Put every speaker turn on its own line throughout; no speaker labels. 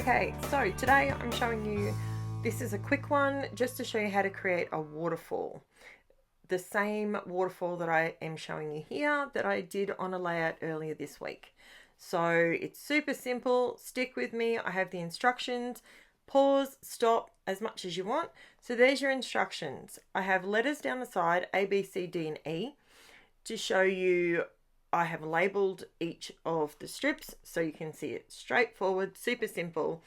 Okay, so today I'm showing you, this is a quick one just to show you how to create a waterfall. The same waterfall that I am showing you here that I did on a layout earlier this week. So it's super simple, stick with me. I have the instructions, pause, stop as much as you want. So there's your instructions. I have letters down the side, A, B, C, D, and E, to show you. I have labeled each of the strips so you can see it straightforward, super simple.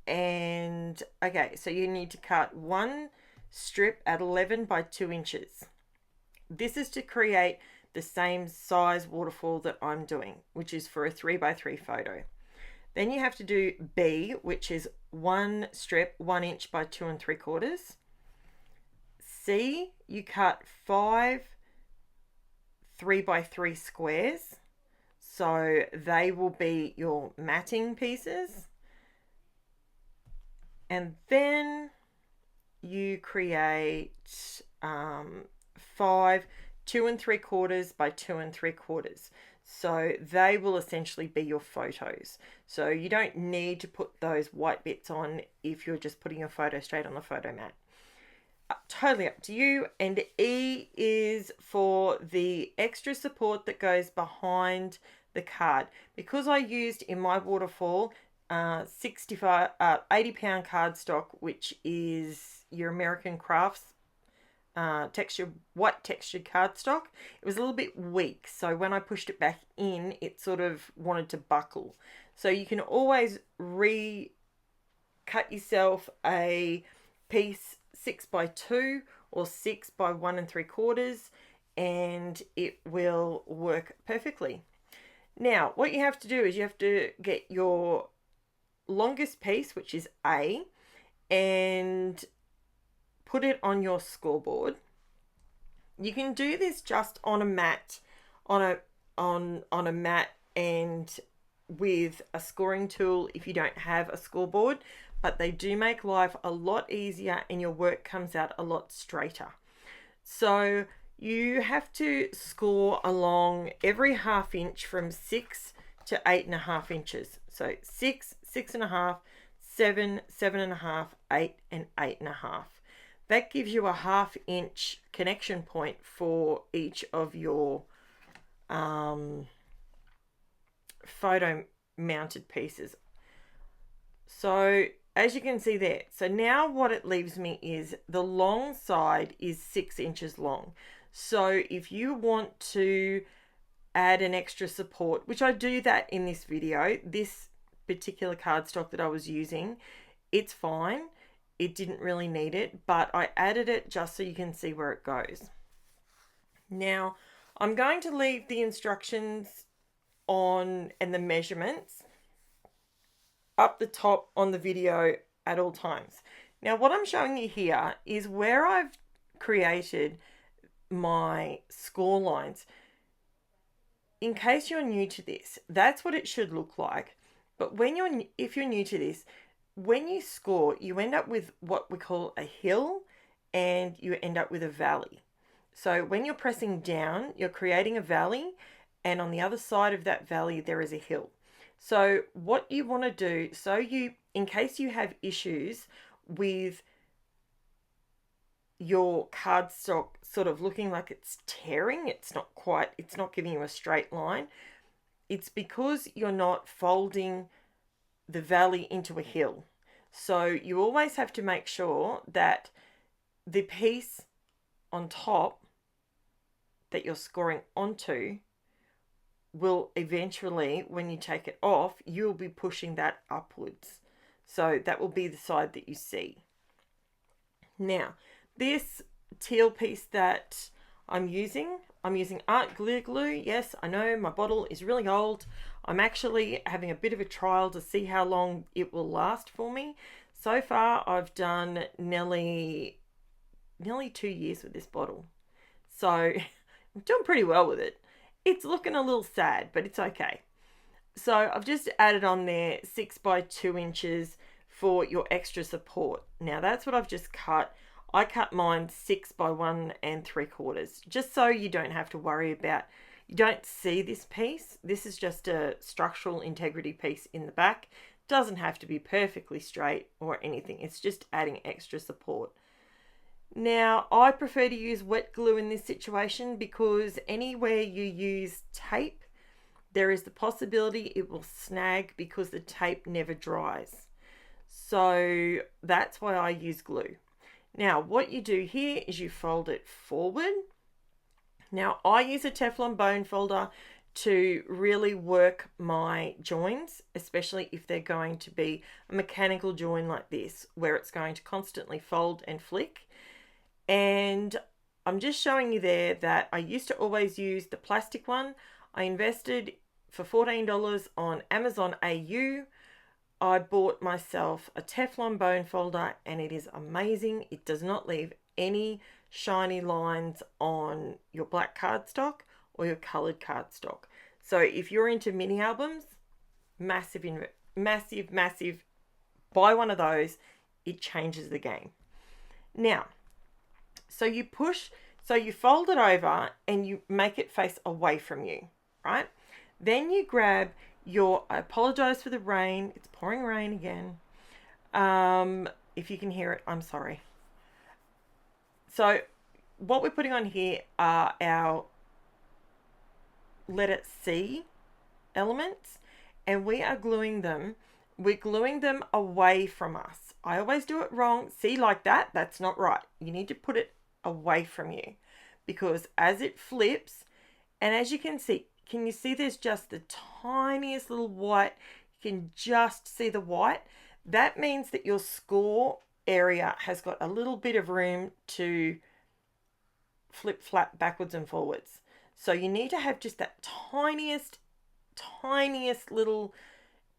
And okay, so you need to cut one strip at 11 by 2 inches. This is to create the same size waterfall that I'm doing, which is for a 3 by 3 photo. Then you have to do B, which is one strip 1 inch by 2 3/4. C, you cut 5 3 by 3 squares, so they will be your matting pieces. And then you create 5 2 3/4 by 2 3/4, so they will essentially be your photos. So you don't need to put those white bits on if you're just putting your photo straight on the photo mat. Totally up to you. And E is for the extra support that goes behind the card. Because I used in my waterfall 80 pound cardstock, which is your American Crafts white textured cardstock, it was a little bit weak, so when I pushed it back in, it sort of wanted to buckle. So you can always cut yourself a piece 6 by 2 or 6 by 1 3/4, and it will work perfectly. Now what you have to do is you have to get your longest piece, which is A, and put it on your scoreboard. You can do this just on a mat, on a mat, and with a scoring tool if you don't have a scoreboard, but they do make life a lot easier and your work comes out a lot straighter. So you have to score along every half inch from 6 to 8.5 inches. So 6, 6.5, 7, 7.5, 8, and 8.5. That gives you a half inch connection point for each of your photo mounted pieces. So as you can see there, so now what it leaves me is the long side is 6 inches long. So if you want to add an extra support, which I do that in this video, this particular cardstock that I was using, it's fine. It didn't really need it, but I added it just so you can see where it goes. Now, I'm going to leave the instructions on and the measurements up the top on the video at all times. Now, what I'm showing you here is where I've created my score lines. In case you're new to this, that's what it should look like. But if you're new to this, when you score, you end up with what we call a hill and you end up with a valley. So when you're pressing down, you're creating a valley, and on the other side of that valley, there is a hill. So what you want to do, in case you have issues with your cardstock sort of looking like it's tearing, it's not giving you a straight line, it's because you're not folding the valley into a hill. So you always have to make sure that the piece on top that you're scoring onto will eventually, when you take it off, you'll be pushing that upwards. So that will be the side that you see. Now, this teal piece that I'm using Art Glitter Glue. Yes, I know my bottle is really old. I'm actually having a bit of a trial to see how long it will last for me. So far, I've done nearly 2 years with this bottle. So I'm doing pretty well with it. It's looking a little sad, but it's okay. So I've just added on there 6 by 2 inches for your extra support. Now that's what I've just cut. I cut mine 6 by 1 3/4, just so you don't have to worry about, you don't see this piece. This is just a structural integrity piece in the back Doesn't have to be perfectly straight or anything. It's just adding extra support. Now, I prefer to use wet glue in this situation because anywhere you use tape, there is the possibility it will snag because the tape never dries. So that's why I use glue. Now, what you do here is you fold it forward. Now, I use a Teflon bone folder to really work my joins, especially if they're going to be a mechanical join like this, where it's going to constantly fold and flick. And I'm just showing you there that I used to always use the plastic one. I invested for $14 on Amazon AU. I bought myself a Teflon bone folder and it is amazing. It does not leave any shiny lines on your black cardstock or your colored cardstock. So if you're into mini albums, massive, buy one of those. It changes the game. Now, so you fold it over and you make it face away from you, right? Then you grab I apologize for the rain. It's pouring rain again. If you can hear it, I'm sorry. So what we're putting on here are our letter C elements, and we are gluing them. We're gluing them away from us. I always do it wrong. See, like that, that's not right. You need to put it away from you because as it flips, and as you can see, can you see there's just the tiniest little white? You can just see the white. That means that your score area has got a little bit of room to flip flat backwards and forwards. So you need to have just that tiniest little,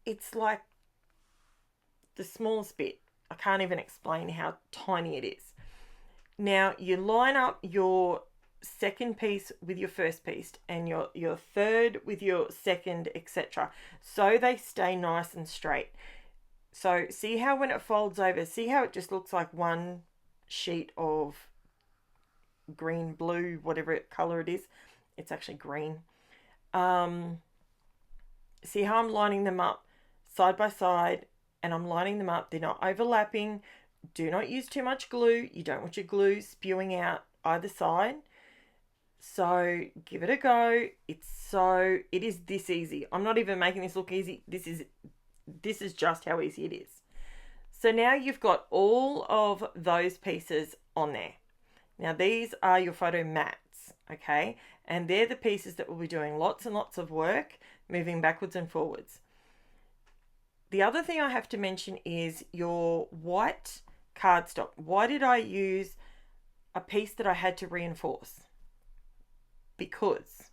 it's like the smallest bit. I can't even explain how tiny it is. Now you line up your second piece with your first piece and your third with your second, etc. So they stay nice and straight. So see how when it folds over, see how it just looks like one sheet of green, blue, whatever color it is. It's actually green. See how I'm lining them up side by side and I'm lining them up. They're not overlapping. Do not use too much glue. You don't want your glue spewing out either side. So give it a go. It is this easy. I'm not even making this look easy. This is just how easy it is. So now you've got all of those pieces on there. Now these are your photo mats, okay? And they're the pieces that will be doing lots and lots of work, moving backwards and forwards. The other thing I have to mention is your white cardstock. Why did I use a piece that I had to reinforce? Because,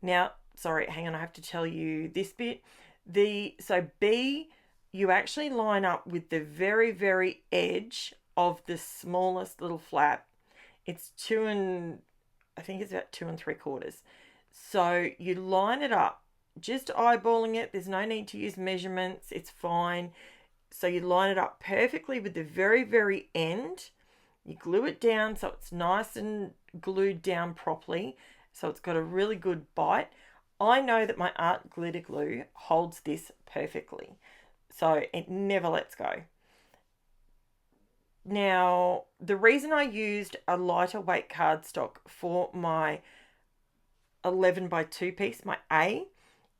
now, sorry, hang on, I have to tell you this bit. So B, you actually line up with the very, very edge of the smallest little flap. It's I think it's about 2 3/4. So you line it up, just eyeballing it. There's no need to use measurements. It's fine. So you line it up perfectly with the very, very end. You glue it down so it's nice and glued down properly. So it's got a really good bite. I know that my art glitter glue holds this perfectly. So it never lets go. Now, the reason I used a lighter weight cardstock for my 11 by 2 piece, my A,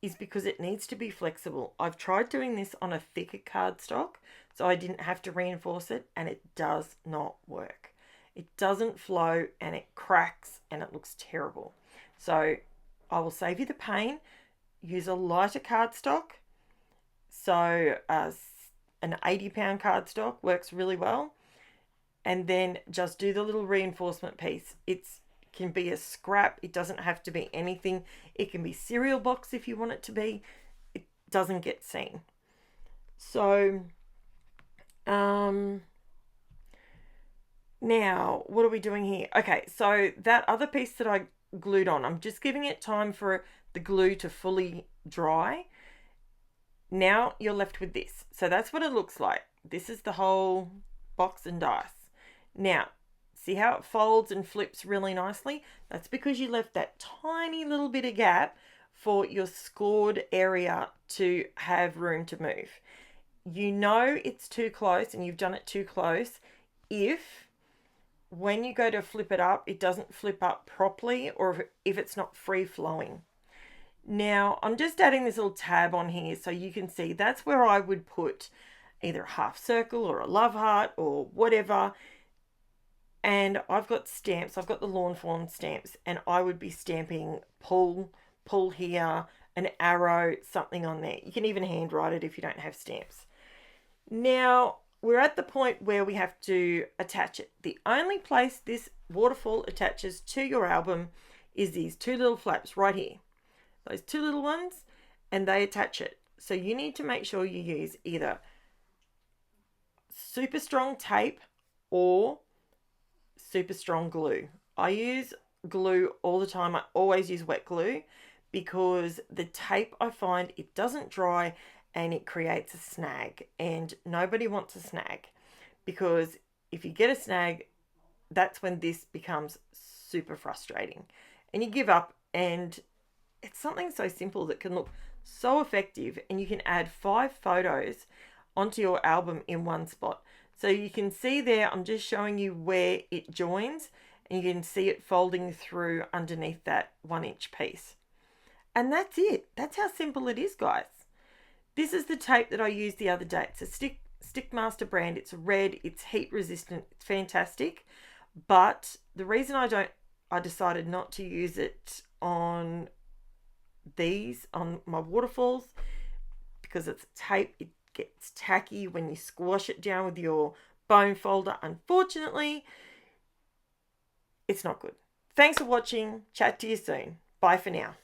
is because it needs to be flexible. I've tried doing this on a thicker cardstock, so I didn't have to reinforce it, and it does not work. It doesn't flow, and it cracks, and it looks terrible. So I will save you the pain. Use a lighter cardstock. So an 80-pound cardstock works really well. And then just do the little reinforcement piece. It can be a scrap. It doesn't have to be anything. It can be cereal box if you want it to be. It doesn't get seen. So now what are we doing here? Okay, so that other piece that I glued on, I'm just giving it time for the glue to fully dry. Now you're left with this. So that's what it looks like. This is the whole box and dice. Now, see how it folds and flips really nicely? That's because you left that tiny little bit of gap for your scored area to have room to move. You know it's too close and you've done it too close if when you go to flip it up, it doesn't flip up properly, or if it's not free flowing. Now, I'm just adding this little tab on here so you can see that's where I would put either a half circle or a love heart or whatever. And I've got stamps, I've got the lawn fawn stamps, and I would be stamping pull here, an arrow, something on there. You can even handwrite it if you don't have stamps. Now, we're at the point where we have to attach it. The only place this waterfall attaches to your album is these two little flaps right here. Those two little ones, and they attach it. So you need to make sure you use either super strong tape or super strong glue. I use glue all the time. I always use wet glue because the tape, I find it doesn't dry and it creates a snag, and nobody wants a snag, because if you get a snag, that's when this becomes super frustrating and you give up. And it's something so simple that can look so effective, and you can add 5 photos onto your album in one spot. So you can see there, I'm just showing you where it joins, and you can see it folding through underneath that 1-inch piece. And that's it. That's how simple it is, guys. This is the tape that I used the other day. It's a Stickmaster brand. It's red. It's heat resistant. It's fantastic. But the reason I decided not to use it on my waterfalls, because it's tape. It gets tacky when you squash it down with your bone folder. Unfortunately, it's not good. Thanks for watching. Chat to you soon. Bye for now.